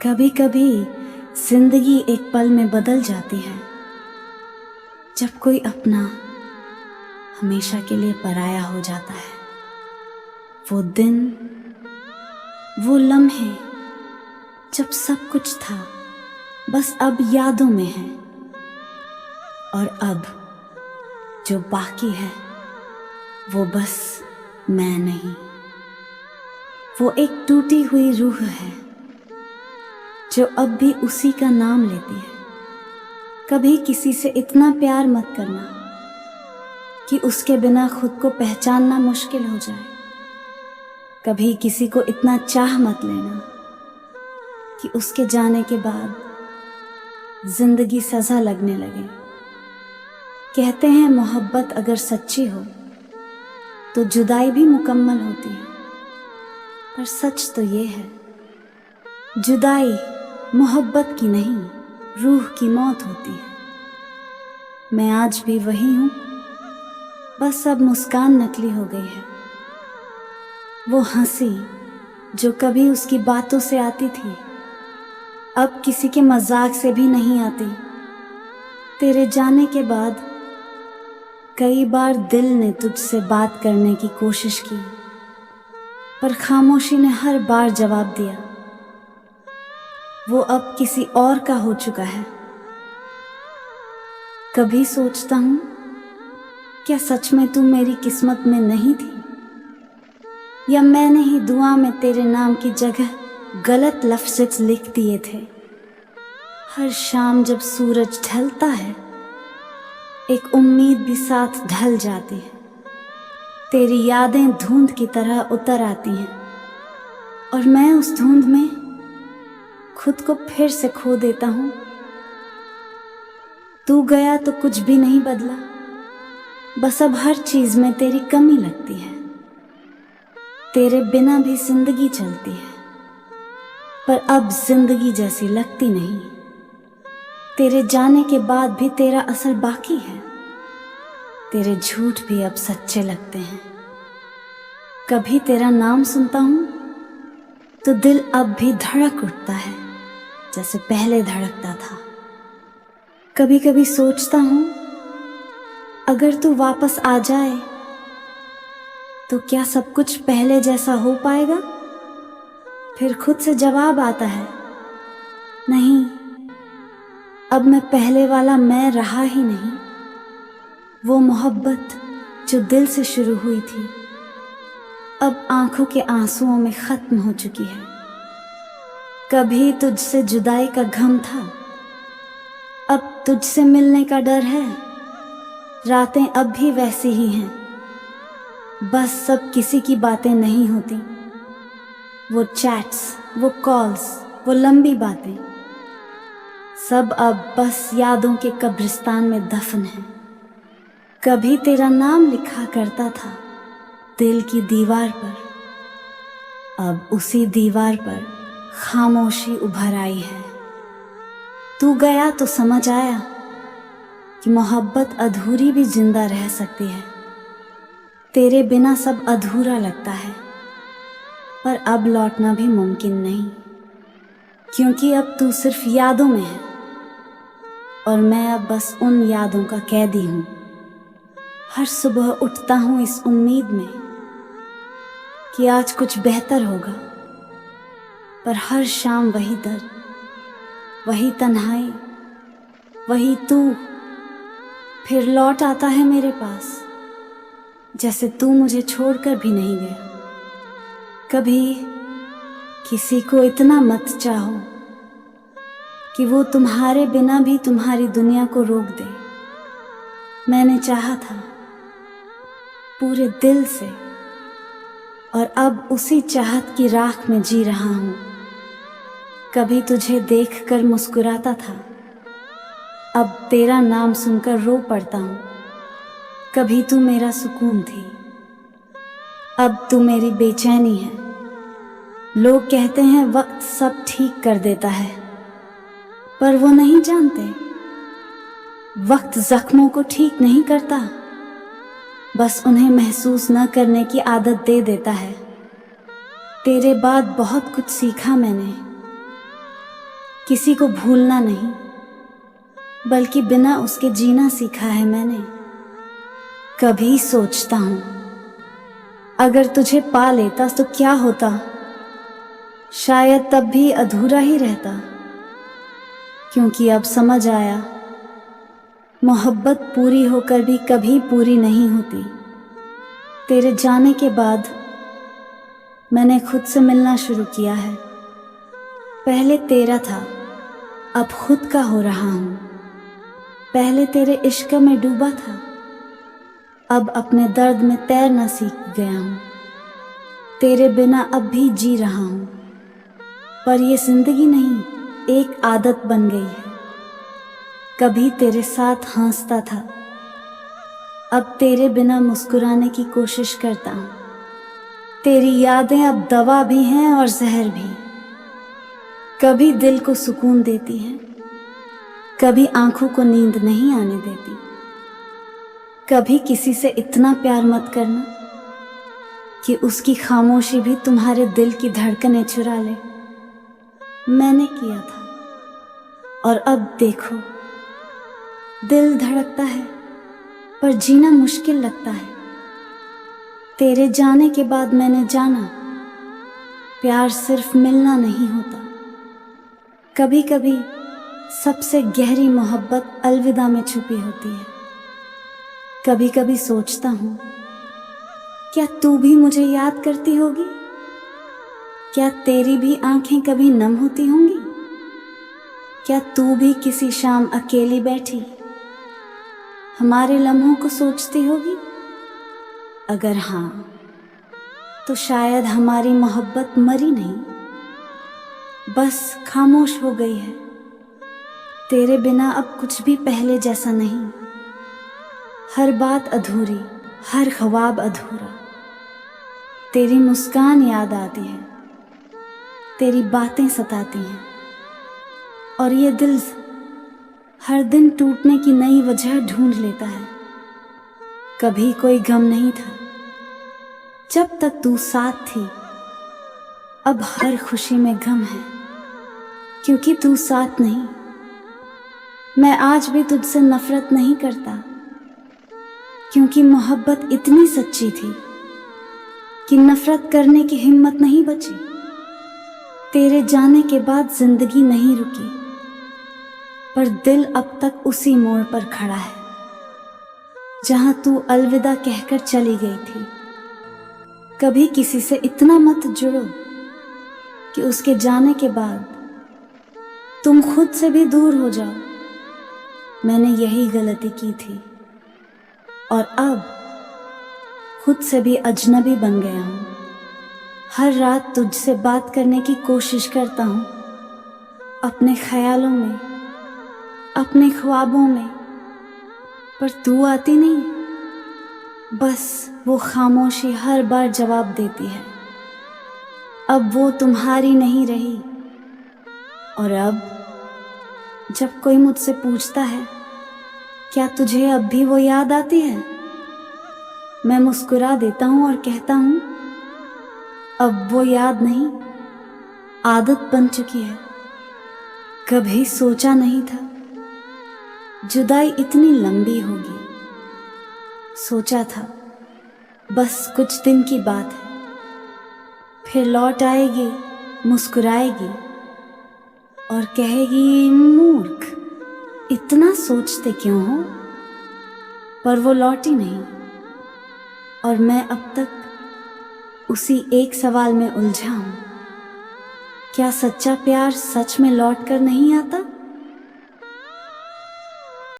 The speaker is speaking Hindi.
कभी कभी जिंदगी एक पल में बदल जाती है, जब कोई अपना हमेशा के लिए पराया हो जाता है। वो दिन, वो लम्हे जब सब कुछ था, बस अब यादों में है। और अब जो बाकी है वो बस मैं नहीं, वो एक टूटी हुई रूह है जो अब भी उसी का नाम लेती है। कभी किसी से इतना प्यार मत करना कि उसके बिना खुद को पहचानना मुश्किल हो जाए। कभी किसी को इतना चाह मत लेना कि उसके जाने के बाद जिंदगी सजा लगने लगे। कहते हैं मोहब्बत अगर सच्ची हो तो जुदाई भी मुकम्मल होती है, पर सच तो ये है, जुदाई मोहब्बत की नहीं, रूह की मौत होती है। मैं आज भी वही हूँ, बस अब मुस्कान नकली हो गई है। वो हंसी जो कभी उसकी बातों से आती थी, अब किसी के मजाक से भी नहीं आती। तेरे जाने के बाद कई बार दिल ने तुझसे बात करने की कोशिश की, पर खामोशी ने हर बार जवाब दिया। वो अब किसी और का हो चुका है। कभी सोचता हूँ, क्या सच में तू मेरी किस्मत में नहीं थी, या मैंने ही दुआ में तेरे नाम की जगह गलत लफ्ज़ लिख दिए थे। हर शाम जब सूरज ढलता है, एक उम्मीद भी साथ ढल जाती है। तेरी यादें धुंध की तरह उतर आती हैं और मैं उस धुंध में खुद को फिर से खो देता हूँ। तू गया तो कुछ भी नहीं बदला, बस अब हर चीज में तेरी कमी लगती है। तेरे बिना भी जिंदगी चलती है, पर अब जिंदगी जैसी लगती नहीं। तेरे जाने के बाद भी तेरा असर बाकी है, तेरे झूठ भी अब सच्चे लगते हैं। कभी तेरा नाम सुनता हूँ तो दिल अब भी धड़क उठता है जैसे पहले धड़कता था। कभी कभी सोचता हूँ, अगर तू वापस आ जाए तो क्या सब कुछ पहले जैसा हो पाएगा? फिर खुद से जवाब आता है, नहीं, अब मैं पहले वाला मैं रहा ही नहीं। वो मोहब्बत जो दिल से शुरू हुई थी, अब आंखों के आंसुओं में खत्म हो चुकी है। कभी तुझसे जुदाई का गम था, अब तुझसे मिलने का डर है। रातें अब भी वैसी ही हैं, बस सब किसी की बातें नहीं होती। वो चैट्स, वो कॉल्स, वो लंबी बातें, सब अब बस यादों के कब्रिस्तान में दफन है। कभी तेरा नाम लिखा करता था दिल की दीवार पर, अब उसी दीवार पर खामोशी उभर आई है। तू गया तो समझ आया कि मोहब्बत अधूरी भी जिंदा रह सकती है। तेरे बिना सब अधूरा लगता है, पर अब लौटना भी मुमकिन नहीं, क्योंकि अब तू सिर्फ यादों में है और मैं अब बस उन यादों का कैदी हूँ। हर सुबह उठता हूँ इस उम्मीद में कि आज कुछ बेहतर होगा, पर हर शाम वही दर्द, वही तन्हाई, वही तू फिर लौट आता है मेरे पास, जैसे तू मुझे छोड़कर भी नहीं गया। कभी किसी को इतना मत चाहो कि वो तुम्हारे बिना भी तुम्हारी दुनिया को रोक दे। मैंने चाहा था पूरे दिल से, और अब उसी चाहत की राख में जी रहा हूँ। कभी तुझे देखकर मुस्कुराता था, अब तेरा नाम सुनकर रो पड़ता हूँ। कभी तू मेरा सुकून थी, अब तू मेरी बेचैनी है। लोग कहते हैं वक्त सब ठीक कर देता है, पर वो नहीं जानते, वक्त जख्मों को ठीक नहीं करता, बस उन्हें महसूस न करने की आदत दे देता है। तेरे बाद बहुत कुछ सीखा मैंने, किसी को भूलना नहीं, बल्कि बिना उसके जीना सीखा है मैंने। कभी सोचता हूँ अगर तुझे पा लेता तो क्या होता, शायद तब भी अधूरा ही रहता। क्योंकि अब समझ आया मोहब्बत पूरी होकर भी कभी पूरी नहीं होती। तेरे जाने के बाद मैंने खुद से मिलना शुरू किया है। पहले तेरा था, अब खुद का हो रहा हूँ। पहले तेरे इश्क में डूबा था, अब अपने दर्द में तैरना सीख गया हूँ। तेरे बिना अब भी जी रहा हूँ, पर ये जिंदगी नहीं, एक आदत बन गई है। कभी तेरे साथ हंसता था, अब तेरे बिना मुस्कुराने की कोशिश करता हूँ। तेरी यादें अब दवा भी हैं और जहर भी। कभी दिल को सुकून देती हैं, कभी आंखों को नींद नहीं आने देती। कभी किसी से इतना प्यार मत करना कि उसकी खामोशी भी तुम्हारे दिल की धड़कनें चुरा ले। मैंने किया था और अब देखो, दिल धड़कता है पर जीना मुश्किल लगता है। तेरे जाने के बाद मैंने जाना प्यार सिर्फ मिलना नहीं होता। कभी कभी सबसे गहरी मोहब्बत अलविदा में छुपी होती है। कभी कभी सोचता हूँ, क्या तू भी मुझे याद करती होगी? क्या तेरी भी आंखें कभी नम होती होंगी? क्या तू भी किसी शाम अकेली बैठी हमारे लम्हों को सोचती होगी? अगर हाँ, तो शायद हमारी मोहब्बत मरी नहीं, बस खामोश हो गई है। तेरे बिना अब कुछ भी पहले जैसा नहीं। हर बात अधूरी, हर ख्वाब अधूरा। तेरी मुस्कान याद आती है, तेरी बातें सताती हैं, और ये दिल हर दिन टूटने की नई वजह ढूंढ लेता है। कभी कोई गम नहीं था जब तक तू साथ थी, अब हर खुशी में गम है क्योंकि तू साथ नहीं। मैं आज भी तुझसे नफरत नहीं करता, क्योंकि मोहब्बत इतनी सच्ची थी कि नफरत करने की हिम्मत नहीं बची। तेरे जाने के बाद जिंदगी नहीं रुकी, पर दिल अब तक उसी मोड़ पर खड़ा है जहां तू अलविदा कहकर चली गई थी। कभी किसी से इतना मत जुड़ो कि उसके जाने के बाद तुम खुद से भी दूर हो जाओ। मैंने यही गलती की थी और अब खुद से भी अजनबी बन गया हूँ। हर रात तुझसे बात करने की कोशिश करता हूँ, अपने ख्यालों में, अपने ख्वाबों में, पर तू आती नहीं। बस वो खामोशी हर बार जवाब देती है। अब वो तुम्हारी नहीं रही। और अब जब कोई मुझसे पूछता है, क्या तुझे अब भी वो याद आती है, मैं मुस्कुरा देता हूँ और कहता हूँ, अब वो याद नहीं, आदत बन चुकी है। कभी सोचा नहीं था जुदाई इतनी लंबी होगी। सोचा था बस कुछ दिन की बात है, फिर लौट आएगी, मुस्कुराएगी और कहेगी, मूर्ख, इतना सोचते क्यों हो। पर वो लौटी नहीं और मैं अब तक उसी एक सवाल में उलझा हूं, क्या सच्चा प्यार सच में लौट कर नहीं आता?